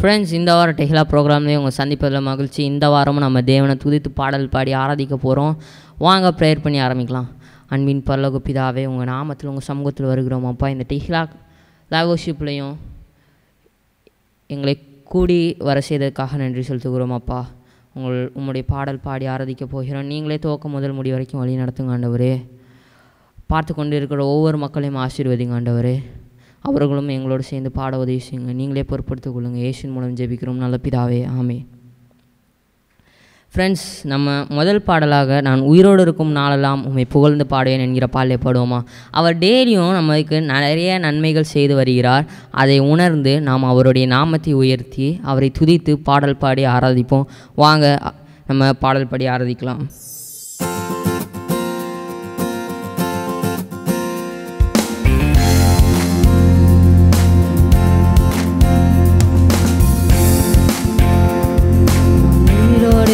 Friends, இந்த வாரம் டெஹிலா ப்ரோக்ராம்லேயே உங்கள் சந்திப்பதில் மகிழ்ச்சி. இந்த வாரமும் நம்ம தேவனை துதித்து பாடல் பாடி ஆராதிக்க போகிறோம். வாங்க ப்ரேயர் பண்ணி ஆரம்பிக்கலாம். அன்பின் பரலோக பிதாவே, உங்கள் நாமத்தில் உங்கள் சமூகத்தில் வருகிறோம் அப்பா. இந்த டெஹிலா லைவ் வர்ஷிப்லையும் எங்களை கூடி வர செய்ததுக்காக நன்றி செலுத்துகிறோம் அப்பா. உம்முடைய பாடல் பாடி ஆராதிக்க போகிறோம். நீங்களே துவக்கம் முதல் முடி வரைக்கும் வழி நடத்துங்க ஆண்டவரே. பார்த்து கொண்டு இருக்கிற ஒவ்வொரு மக்களையும் ஆசீர்வதிங்க ஆண்டவரே. அவர்களும் எங்களோடு சேர்ந்து பாட உதவி செய்யுங்க. நீங்களே பொறுப்படுத்திக் கொள்ளுங்கள். இயேசுவின் மூலம் ஜெபிக்கிறோம் நல்ல பிதாவே, ஆமென். ஃப்ரெண்ட்ஸ், நம்ம முதல் பாடலாக நான் உயிரோடு இருக்கும் நாளெல்லாம் உம்மை புகழ்ந்து பாடுவேன் என்கிற பாடலை பாடுவோமா? அவர் டெய்லியும் நமக்கு நிறைய நன்மைகள் செய்து வருகிறார். அதை உணர்ந்து நாம் அவருடைய நாமத்தை உயர்த்தி அவரை துதித்து பாடல் பாடி ஆராதிப்போம். வாங்க நம்ம பாடல் பாடி ஆராதிக்கலாம்.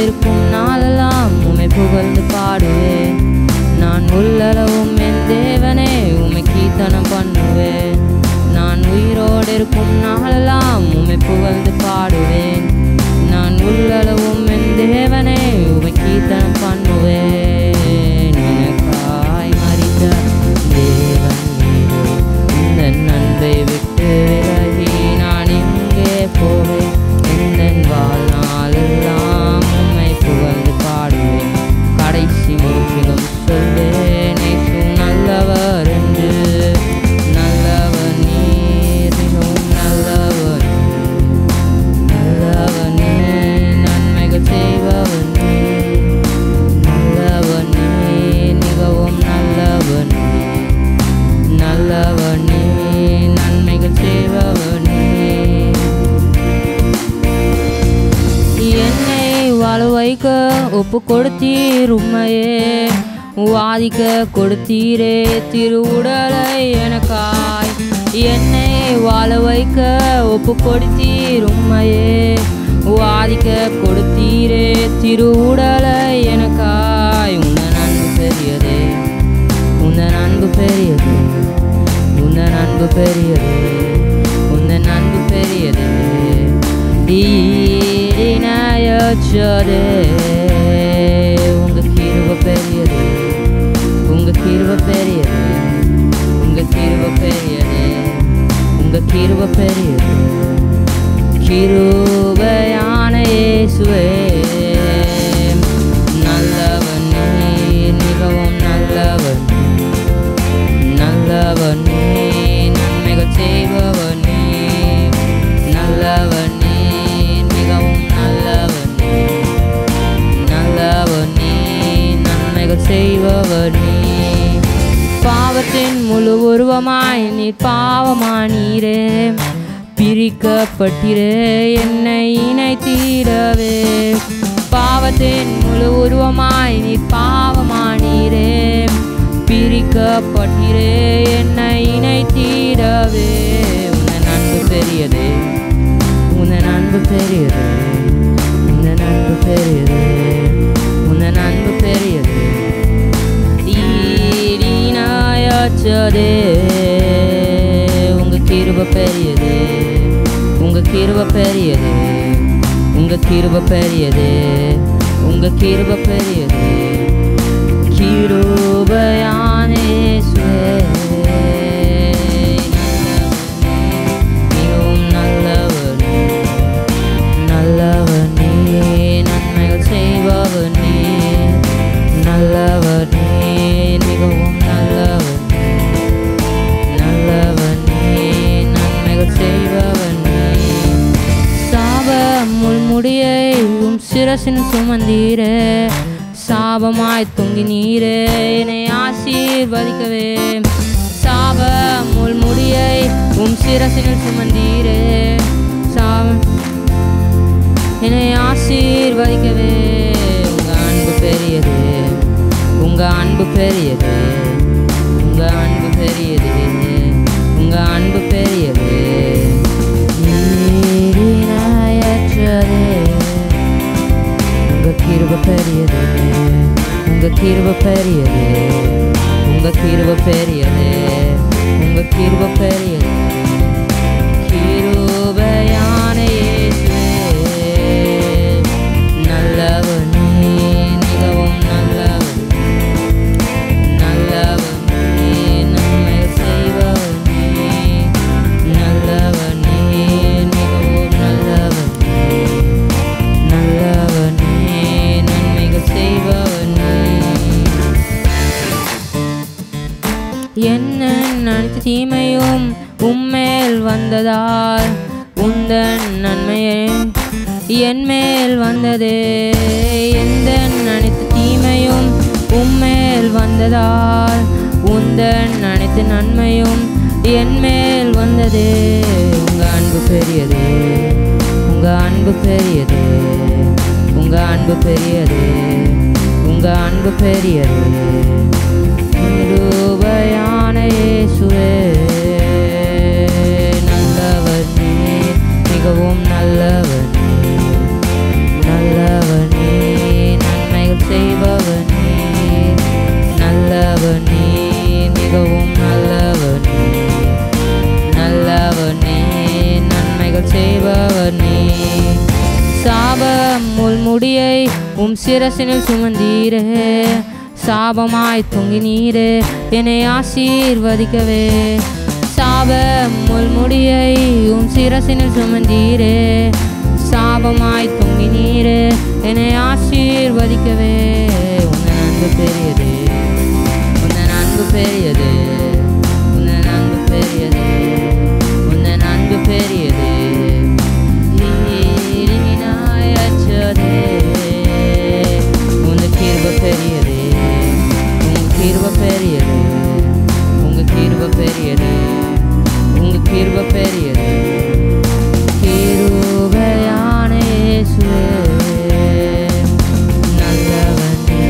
இருக்கும் நாளெல்லாம் உம்மை புகழ்ந்து பாடுவேன். நான் உள்ளளவும் என் தேவனே உம்மை கீர்த்தனம் பண்ணுவேன். நான் உயிரோடு இருக்கும் நாளெல்லாம் உம்மை புகழ்ந்து பாடுவேன். நான் உள்ளளவும் என் தேவனே உம்மை கீர்த்தனம் பண்ணுவேன். எனக்காய் மரித்த தேவன் நீரே, இந்த அன்பை விட்டு விலகி நான் எங்கே போவேன்? எந்த வாழ்நாளெல்லாம் புகழ்ந்து பாடுவேன். கடைசி மூச்சிலும் சொல்வேன், இயேசு நல்லவர் என்று. நல்லவர் நீர், மிகவும் நல்லவர் நல்லவர் நீர், நன்மைகள் செய்பவர் நீர். நல்லவர் நீர், மிகவும் நல்லவர் நீர். நல்லவர் நீர், நன்மைகள் செய்பவர் நீர். என்னை வாழ வைக்க ஒப்பு கொடுத்தீர் உம்மையே, வாதிக்க கொடுத்தீரே திரு உடலை எனக்காய். என்னை வாழ வைக்க ஒப்பு கொடுத்தீர் உம்மையே, வாதிக்க கொடுத்தீரே திரு உடலை எனக்காய். உந்தன் அன்பு பெரியதே, உந்தன் அன்பு பெரியதே, உந்தன் அன்பு பெரியதே, உந்தன் அன்பு பெரியதே. உங்க கிருபை பெரியது, உங்க கிருபை பெரியது, உங்க கிருபை பெரியது, உங்க கிருபை பெரியது. கிருபையான இயேசுவே, நல்லவர் நீர், மிகவும் நல்லவர் நல்லவர் நீர், நன்மைகள் செய்பவர் நீர். நல்லவர் நீர், மிகவும் நல்லவர் நல்லவர் நீர், நன்மைகள் செய்பவர் நீர். பாவத்தின் முழு உருவமாய் நீர் பாவமானீரே, பிரிக்கப்பட்டீரே என்னை இணைத்தீரவே. பாவத்தின் முழு உருவமாய் நீர் பாவமானீரே, பிரிக்கப்பட்டீரே என்னை இணைத்தீரவே. உந்தன் அன்பு பெரியதே, உந்தன் அன்பு பெரியது, உந்தன் அன்பு பெரியது, உந்தன் அன்பு பெரியது. தீரினாயாச்சதே, உங்க கிருபை பெரியது, உங்க கிருபை பெரியது, உங்க கிருபை பெரியது, உங்க கிருபை பெரியது. கிருபையான இயேசுவே, நல்லவர் நீர், நன்மைகள் செய்பவர் நீர். நல்லவர் நீர், மிகவும் நல்லவர் நல்லவர் நீர், நன்மைகள் செய்பவர் நீர். சாப முள்முடியை உம் சிரசின் சுமந்தீரே, சாபமாய் தொங்கினீரே என்னை ஆசீர்வதிக்கவே. சாப முள்முடியை உம் சிரசினில் சுமந்தீரே, என்னை ஆசீர்வதிக்கவே. உங்க அன்பு பெரியது, உங்க அன்பு பெரியது, உங்க அன்பு பெரியது, உங்க அன்பு பெரியது. உங்க கிருபை பெரியது, உங்க கிருபை பெரியது, உங்க கிருபை பெரியது, உங்க கிருபை பெரியது. கிருபையான இயேசு வந்ததால் உந்தன் நன்மையே என் மேல் வந்ததே. எந்த அனைத்து தீமையும் உம்மேல் வந்ததால் உந்தன் அனைத்து நன்மையும் என் மேல் வந்ததே. உங்க அன்பு பெரியதே, உங்க அன்பு பெரியதே, உங்க அன்பு பெரியதே, உங்க அன்பு பெரியதே. கிருபையான இயேசுவே நல்லவர் நீ, மிகவும் நல்லவர் நீ, நல்லவர் நீ, நன்மைகள் செய்பவர் நீ, நல்லவர் நீ, மிகவும் நல்லவர் நீ, நல்லவர் நீ, நன்மைகள் செய்பவர் நீ. சாப முள்முடியை சிரசினில் சுமந்தீரே, சாபமாய் தொங்கினீரே என்னை ஆசீர்வதிக்கவே. சாப முள்முடியை சிரசினில் சுமந்தீரே, சாபமாய் தொங்கினீரே என்னை ஆசீர்வதிக்கவே. உந்தன் அன்பு பெரியதே, உந்தன் அன்பு பெரியதே, உந்தன் அன்பு பெரியதே, உந்தன் அன்பு பெரியதே. உங்க கிருபை பெரியதே, உங்க கிருபை பெரியதே, உங்க கிருபை பெரியதே, உங்க கிருபை பெரியதே. கிருபையான இயேசுவே நல்லவர் நீ,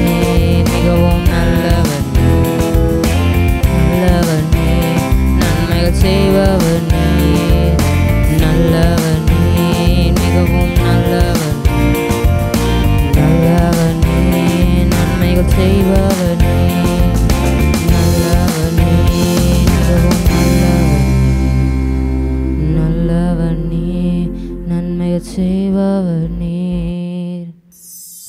மிகவும் நல்லவர் நீ, நல்லவர் நீ, நன்மைகள் செய்பவர் நீ, நல்லவர் நீ, மிகவும் நல்லவர் நீ, நல்லவர் நீ, நன்மைகள் செய்பவர் நீ, நல்லவர் நீ, மிகவும் நல்லவர், நல்லவர் நீ, நன்மைகள் செய்பவர் நீர்.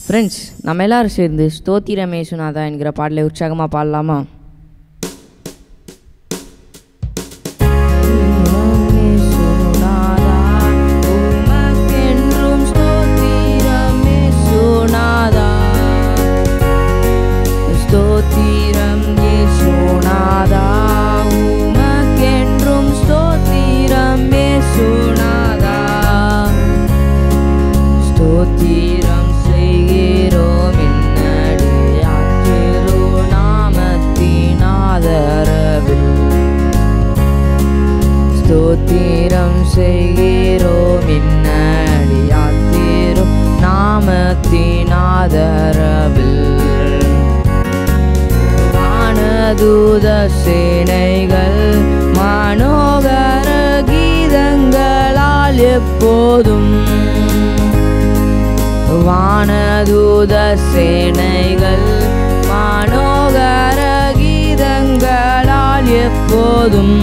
ஃப்ரெண்ட்ஸ், நம்ம எல்லாரும் சேர்ந்து ஸ்தோத்திரம் இயேசுநாதா என்கிற பாடலை உற்சாகமாக பாடலாமா? ஸ்தோத்திரம் இயேசுநாதா, உமக்கென்றும் ஸ்தோத்திரம் இயேசுநாதா. ஸ்தோத்திரம் செய்கிறோம் என்னடியார் திருநாமத்தின் ஆதரவில். ஸ்தோத்திரம் செய்கிறோம் என்னடியார் திருநாமத்தின் ஆதரவில். தூத சேனைகள் மனோகர கீதங்களால் எப்போதும், வானதூத சேனைகள் மனோகர கீதங்களால் எப்போதும்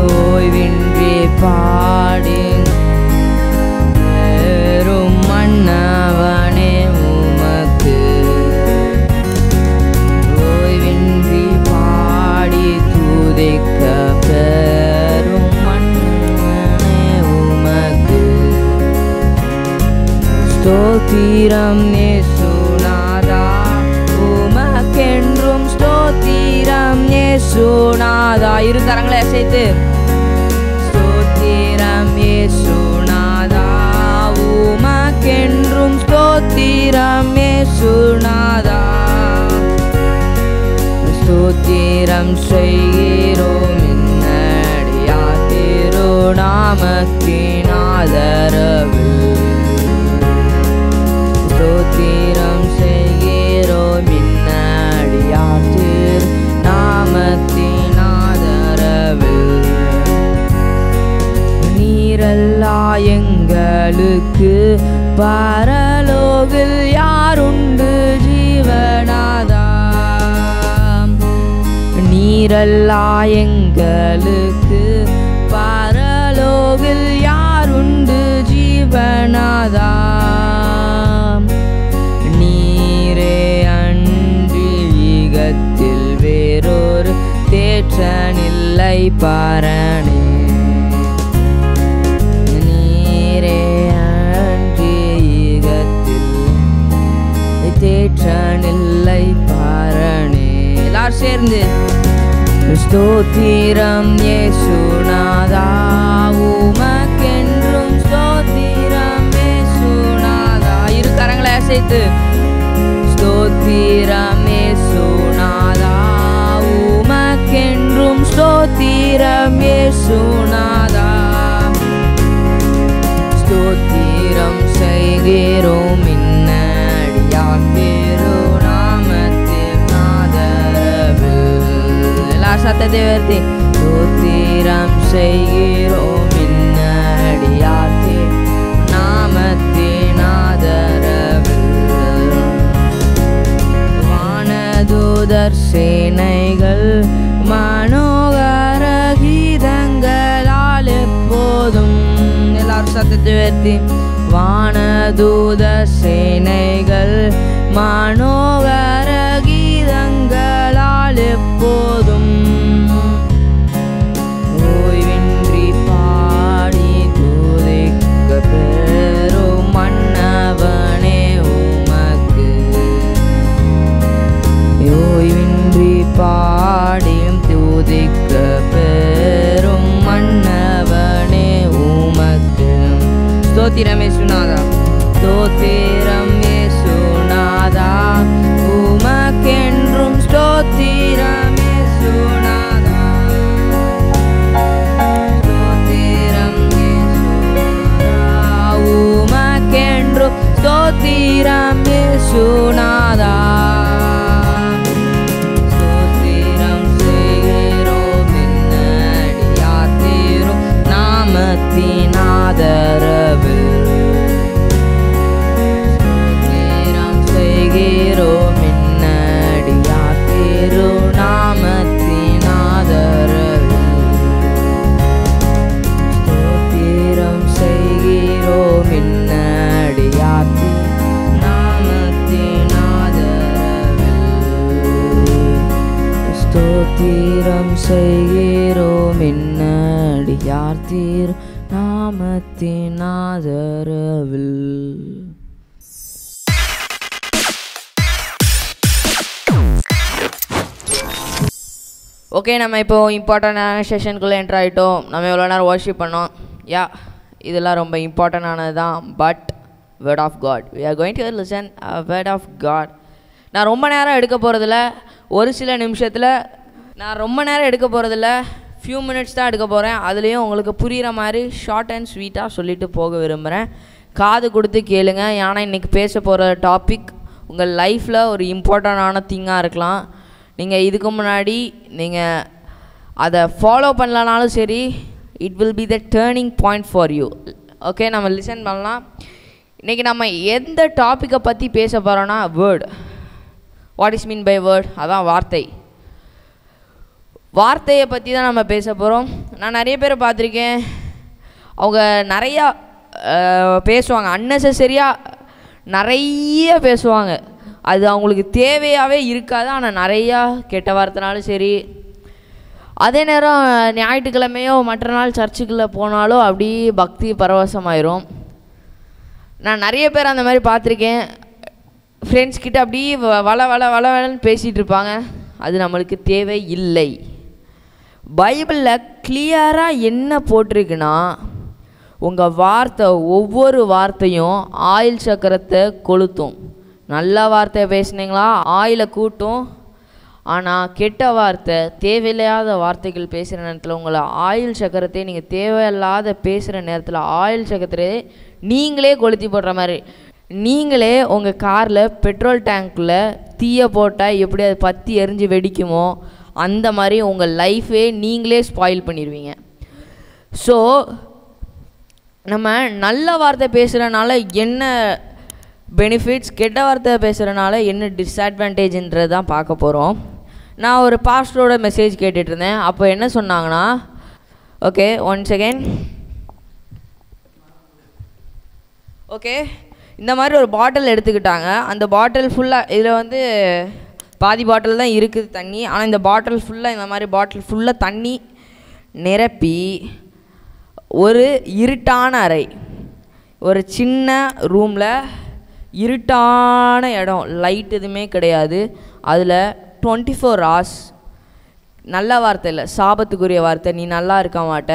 ஓய்வின்றி பாடி பெரும் மன்னவனே உமக்கு துதிக்க பெரும் மன்னவனே உமக்கு. ஸ்தோத்திரம் இயேசுநாதா, உமக்கென்றும் ஸ்தோத்திரம் இயேசுநாதா. இரு கரங்களை அசைத்து ஸ்தோத்திரம் இயேசுநாதா, உமக்கென்றும் ஸ்தோத்திரம் இயேசுநாதா. ஸ்தோத்திரம் செய்கிறோம் என்னடியார் திருநாமத்தின் ஆதரவில். ஸ்தோத்திரம் செய்கிறோம் என்னடியார் திருநாமத்தின் ஆதரவில். நீரல்லா எங்களுக்கு பரலோகில் யாருண்டு ஜீவநாதா. நீரல்லா எங்களுக்கு பரலோகில் யாருண்டு ஜீவநாதா. நீரே அன்றி ஈகத்தில் வேறொரு தேற்றனில்லை பாரணே. நீரே அன்றி ஈகத்தில் தேற்றனில்லை பாரணே. எல்லாரும் சேர்ந்து ஸ்தோத்திரம் இயேசு செய்கிறோம் இன்னடியார்த்தே நாமத்தின் ஆதரவில். வானதூதர் சேனைகள் மனோகர கீதங்களால் எப்போதும் எல்லாரும் சத்தத்தை உயர்த்தி வானதூதர் சேனைகள் மனோகர கீதங்களால் எப்போதும் ஓய்வின்றி பாடி துதிக்க பெறும் மன்னவனே உமக்கு. ஓய்வின்றி பாடியும் துதிக்க பெறும் மன்னவனே உமக்கு. ஸ்தோத்திரம் இயேசுநாதா, ஸ்தோத்திரம் இயேசுநாதா, உமக்கென்றும் ஸ்தோத்திரம் இயேசுநாதா. ஸ்தோத்திரம் இயேசுநாதா, உமக்கென்றும் ஸ்தோத்திரம் இயேசுநாதா. ஸ்தோத்திரம் செய்கிறோம் இன்னடியார் தீரும் நாமத்தின் ஆதரவில். ஸ்தோத்திரம் செய்கிறோம் இன்னடியார் தீரும் நாமத்தின் ஆதரவில். ஸ்தோத்திரம் செய்கிறோம் இன்னடியார் தீரும் நாமத்தின் ஆதரவில். ஸ்தோத்திரம் செய்கிறோம் இன்னடியார் தீரும் நாமத்தின் ஆதரவில். ஓகே, நம்ம இப்போது இம்பார்ட்டண்டான செஷனுக்குள்ளே என்ட்ரு ஆகிட்டோம். நம்ம எவ்வளோ நேரம் வர்ஷிப் பண்ணோம். இதெல்லாம் ரொம்ப இம்பார்ட்டண்டானது தான். But word of God, we are going to listen a word of God. நான் ரொம்ப நேரம் எடுக்க போகிறதில்ல, ஒரு சில நிமிஷத்தில். நான் ரொம்ப நேரம் எடுக்க போகிறதில்ல, ஃபியூ மினிட்ஸ் தான் எடுக்க போகிறேன். அதுலேயும் உங்களுக்கு புரிகிற மாதிரி ஷார்ட் அண்ட் ஸ்வீட்டாக சொல்லிவிட்டு போக விரும்புகிறேன். காது கொடுத்து கேளுங்க. ஏன்னா இன்றைக்கி பேச போகிற டாபிக் உங்கள் லைஃப்பில் ஒரு இம்பார்ட்டண்டான திங்காக இருக்கலாம். நீங்கள் இதுக்கு முன்னாடி நீங்கள் அதை ஃபாலோ பண்ணலனாலும் சரி, it will be the turning point for you. Okay, நம்ம லிசன் பண்ணலாம். இன்றைக்கி நம்ம எந்த டாப்பிக்கை பற்றி பேச போகிறோன்னா word. What is mean by word? அதான் வார்த்தை. வார்த்தையை பற்றி தான் நம்ம பேச போகிறோம். நான் நிறைய பேரை பார்த்துருக்கேன், அவங்க நிறையா பேசுவாங்க, அன்னெசரியாக நிறைய பேசுவாங்க. அது அவங்களுக்கு தேவையாகவே இருக்காது. ஆனால் நிறையா கெட்ட வார்த்தைனாலும் சரி, அதே நேரம் ஞாயிற்றுக்கிழமையோ மற்ற நாள் சர்ச்சுக்குள்ளே போனாலோ அப்படி பக்தி பரவசமாயிரும். நான் நிறைய பேர் அந்த மாதிரி பார்த்துருக்கேன். ஃப்ரெண்ட்ஸ் கிட்ட அப்படி வளன்னு பேசிகிட்டு இருப்பாங்க. அது நம்மளுக்கு தேவை இல்லை. பைபிளில் கிளியராக என்ன போட்டிருக்குன்னா, உங்கள் வார்த்தை ஒவ்வொரு வார்த்தையும் ஆயில் சக்கரத்தை கொளுத்தும். நல்ல வார்த்தை பேசுனீங்களா ஆயிலை கூட்டும். ஆனால் கெட்ட வார்த்தை, தேவையில்லாத வார்த்தைகள் பேசுகிற நேரத்தில் உங்களை ஆயில் சக்கரத்தை, நீங்கள் தேவையில்லாத பேசுகிற நேரத்தில் ஆயில் சக்கரத்தை நீங்களே கொளுத்தி போடுற மாதிரி. நீங்களே உங்கள் காரில் பெட்ரோல் டேங்க்கில் தீயை போட்டால் எப்படி அது பற்றி எரிஞ்சு வெடிக்குமோ அந்த மாதிரி உங்கள் லைஃபே நீங்களே ஸ்பாயில் பண்ணிடுவீங்க. ஸோ நம்ம நல்ல வார்த்தை பேசுகிறனால என்ன பெனிஃபிட்ஸ், கெட்ட வார்த்தை பேசுகிறனால என்ன டிஸ்அட்வான்டேஜ்ன்றது தான் பார்க்க போகிறோம். நான் ஒரு பாஸ்டரோட மெசேஜ் கேட்டுட்டு இருந்தேன். அப்போ என்ன சொன்னாங்கன்னா, ஓகே ஒன் செகண்ட், ஓகே இந்த மாதிரி ஒரு பாட்டில் எடுத்துக்கிட்டாங்க. அந்த பாட்டில் ஃபுல்லாக, இதில் வந்து பாதி பாட்டில் தான் இருக்குது தண்ணி. ஆனால் இந்த பாட்டில் ஃபுல்லாக, இந்த மாதிரி பாட்டில் ஃபுல்லாக தண்ணி நிரப்பி ஒரு இருட்டான அறை, ஒரு சின்ன ரூமில் இருட்டான இடம், லைட் எதுவுமே கிடையாது. அதில் 24 hours நல்ல வார்த்தை இல்லை, சாபத்துக்குரிய வார்த்தை. நீ நல்லா இருக்க மாட்ட,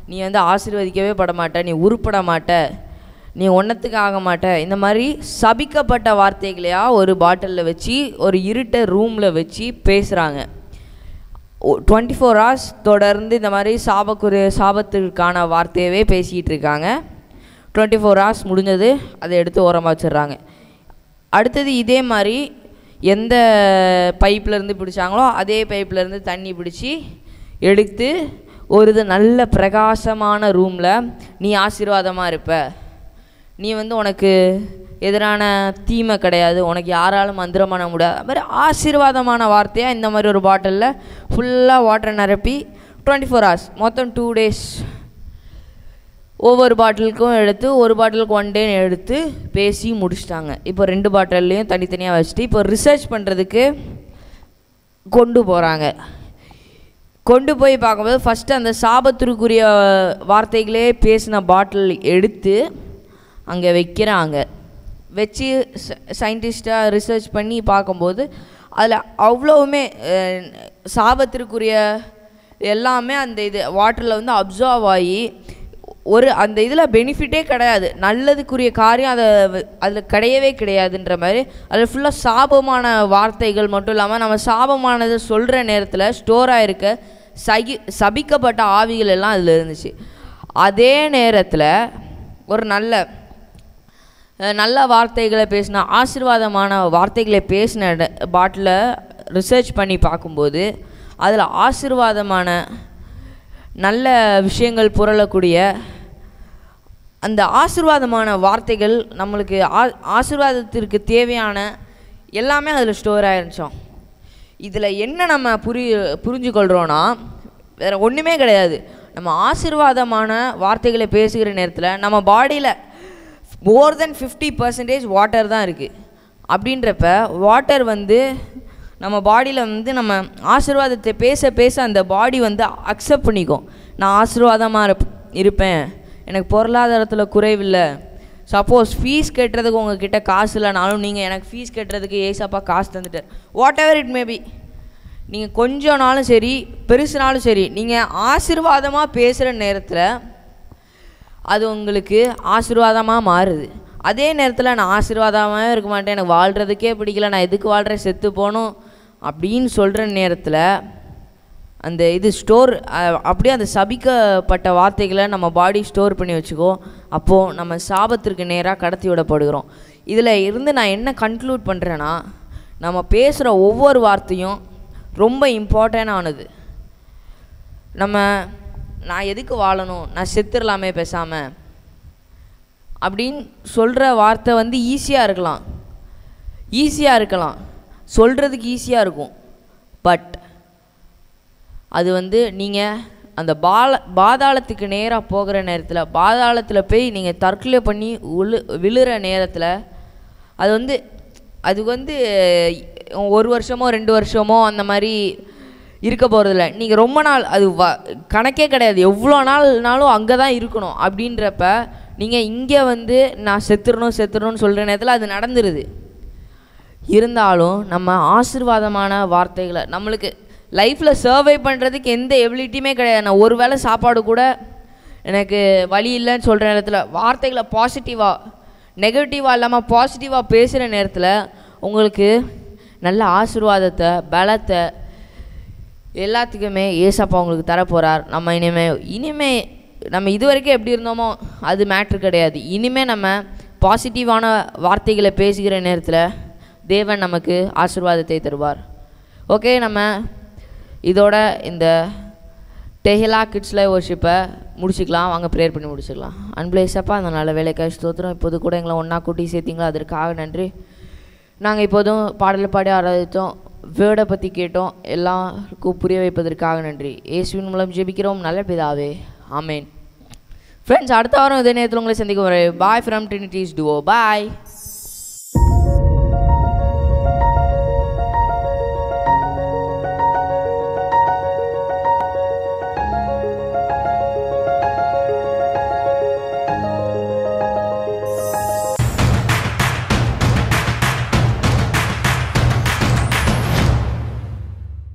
நீ வந்து ஆசீர்வதிக்கவே பட மாட்ட, நீ உருப்பட மாட்ட, நீ ஒன்றத்துக்கு ஆக மாட்ட, இந்த மாதிரி சபிக்கப்பட்ட வார்த்தைகளையா ஒரு பாட்டிலில் வச்சு ஒரு இருட்ட ரூமில் வச்சு பேசுகிறாங்க. 24 hours தொடர்ந்து இந்த மாதிரி சாபத்திற்கான வார்த்தையவே பேசிகிட்டு இருக்காங்க. 24 hours முடிஞ்சது, அதை எடுத்து ஓரமாக வச்சிடுறாங்க. அடுத்தது இதே மாதிரி எந்த பைப்லேருந்து பிடிச்சாங்களோ அதே பைப்லேருந்து தண்ணி பிடிச்சி எடுத்து ஒரு நல்ல பிரகாசமான ரூமில் நீ ஆசீர்வாதமாக இருப்ப. நீ உனக்கு எதிரான தீமை கிடையாது, உனக்கு யாராலும் மந்திரம் பண்ண முடியாது. அது மாதிரி ஆசீர்வாதமான வார்த்தையாக இந்த மாதிரி ஒரு பாட்டிலில் ஃபுல்லாக வாட்டரை நிரப்பி 24 hours மொத்தம் 2 days ஒவ்வொரு பாட்டிலுக்கும் எடுத்து ஒரு பாட்டிலுக்கு 1 day எடுத்து பேசி முடிச்சிட்டாங்க. இப்போ 2 பாட்டில்லையும் தனித்தனியாக வச்சுட்டு இப்போ ரிசர்ச் பண்ணுறதுக்கு கொண்டு போகிறாங்க. கொண்டு போய் பார்க்கும்போது ஃபஸ்ட்டு அந்த சாபத்திற்குரிய வார்த்தைகளே பேசின பாட்டில் எடுத்து அங்கே வைக்கிறாங்க. வச்சு சயின்டிஸ்டாக ரிசர்ச் பண்ணி பார்க்கும்போது அதில் அவ்வளோவுமே சாபத்திற்குரிய எல்லாமே அந்த இது வாட்டரில் அப்சார்வ் ஆகி ஒரு அந்த இதில் பெனிஃபிட்டே கிடையாது, நல்லதுக்குரிய காரியம் அதில் கிடையவே கிடையாதுன்ற மாதிரி அதில் ஃபுல்லாக சாபமான வார்த்தைகள் மட்டும் இல்லாமல் நம்ம சாபமானதை சொல்கிற நேரத்தில் ஸ்டோர் ஆகிருக்க சபிக்கப்பட்ட ஆவிகள் எல்லாம் அதில் இருந்துச்சு. அதே நேரத்தில் ஒரு நல்ல வார்த்தைகளை பேசின ஆசீர்வாதமான வார்த்தைகளை பேசின பாட்டில் ரிசர்ச் பண்ணி பார்க்கும்போது அதில் ஆசீர்வாதமான நல்ல விஷயங்கள் புரளக்கூடிய அந்த ஆசீர்வாதமான வார்த்தைகள் நம்மளுக்கு ஆசீர்வாதத்திற்கு தேவையான எல்லாமே அதில் ஸ்டோர் ஆகிருச்சோம். இதில் என்ன நம்ம புரிஞ்சுக்கொள்கிறோன்னா வேறு ஒன்றுமே கிடையாது. நம்ம ஆசீர்வாதமான வார்த்தைகளை பேசுகிற நேரத்தில் நம்ம பாடியில் more than 50% வாட்டர் தான் இருக்குது. அப்படின்றப்ப வாட்டர் நம்ம பாடியில் நம்ம ஆசீர்வாதத்தை பேச அந்த பாடி அக்செப்ட் பண்ணிக்கும். நான் ஆசீர்வாதமாக இருப்பேன், எனக்கு பொருளாதாரத்தில் குறைவில்லை. சப்போஸ் ஃபீஸ் கட்டுறதுக்கு உங்ககிட்ட காசு இல்லைனாலும் நீங்கள் எனக்கு ஃபீஸ் கட்டுறதுக்கு ஏசப்பா காசு தந்துட்டார். வாட் எவர் இட் மேபி, நீங்கள் கொஞ்ச நாளும் சரி பெருசுனாலும் சரி நீங்கள் ஆசீர்வாதமாக பேசுகிற நேரத்தில் அது உங்களுக்கு ஆசீர்வாதமாக மாறுது. அதே நேரத்தில் நான் ஆசீர்வாதமாக இருக்க மாட்டேன், எனக்கு வாழ்கிறதுக்கே பிடிக்கல, நான் எதுக்கு வாழ்கிறேன், செத்து போகணும் அப்படின்னு சொல்கிற நேரத்தில் அந்த இது ஸ்டோர் அப்படியே அந்த சபிக்கப்பட்ட வார்த்தைகளை நம்ம பாடி ஸ்டோர் பண்ணி வச்சுக்கோ. அப்போது நம்ம சாபத்திற்கு நேராக கடத்தி விடப்படுகிறோம். இதில் இருந்து நான் என்ன கன்க்ளூட் பண்ணுறேன்னா, நம்ம பேசுகிற ஒவ்வொரு வார்த்தையும் ரொம்ப இம்பார்ட்டண்டானது. நான் எதுக்கு வாழணும், நான் செத்துடலாமே பேசாமல் அப்படின்னு சொல்கிற வார்த்தை ஈஸியாக இருக்கலாம், சொல்கிறதுக்கு ஈஸியாக இருக்கும். பட் அது நீங்கள் அந்த பாதாளத்துக்கு நேராக போகிற நேரத்தில் பாதாளத்தில் போய் நீங்கள் தற்கொலை பண்ணி விழுற நேரத்தில் அது 1 வருஷமோ 2 வருஷமோ அந்த மாதிரி இருக்க போகிறதில்ல. நீங்கள் ரொம்ப நாள் அது கணக்கே கிடையாது, எவ்வளோ நாள்னாலும் அங்கே தான் இருக்கணும். அப்படின்றப்ப நீங்கள் இங்கே நான் செத்துடணும்னு சொல்கிற நேரத்தில் அது நடந்துருது. இருந்தாலும் நம்ம ஆசீர்வாதமான வார்த்தைகளை நம்மளுக்கு லைஃப்பில் சர்வை பண்ணுறதுக்கு எந்த எபிலிட்டியுமே கிடையாது. நான் ஒரு வேளை சாப்பாடு கூட எனக்கு வழி இல்லைன்னு சொல்கிற நேரத்தில் வார்த்தைகளை பாசிட்டிவாக நெகட்டிவாக இல்லாமல் பாசிட்டிவாக பேசுகிற நேரத்தில் உங்களுக்கு நல்ல ஆசீர்வாதத்தை பலத்தை எல்லாத்துக்குமே ஏசப்பா உங்களுக்கு தரப்போகிறார். நம்ம இனிமே நம்ம இது வரைக்கும் எப்படி இருந்தோமோ அது மேட்ரு கிடையாது. இனிமேல் நம்ம பாசிட்டிவான வார்த்தைகளை பேசுகிற நேரத்தில் தேவன் நமக்கு ஆசீர்வாதத்தை தருவார். ஓகே, நம்ம இதோட இந்த டெஹிலா கிட்ஸ் லைவ் வர்ஷிப்பை முடிச்சுக்கலாம். வாங்க ப்ரேயர் பண்ணி முடிச்சுக்கலாம். அன்புள்ள ஏசப்பா, அந்த நல்ல வேலைக்காக ஸ்தோத்திரம். இப்போது கூட எங்களை ஒன்றா கூட்டி சேர்த்திங்களா, அதற்காக நன்றி. நாங்கள் இப்போதும் பாடல் பாடி ஆராதித்தோம், வேர்டை பற்றி கேட்டோம், எல்லாருக்கும் புரிய வைப்பதற்காக நன்றி. இயேசுவின் மூலம் ஜெபிக்கிறோம் நல்ல பிதாவே, ஆமேன். ஃப்ரெண்ட்ஸ், அடுத்த வாரம் இதே நேரத்தில் உங்களை சந்திக்க வரேன். பாய் ஃப்ரம் ட்ரினிட்டிஸ் டுவோ. பாய்.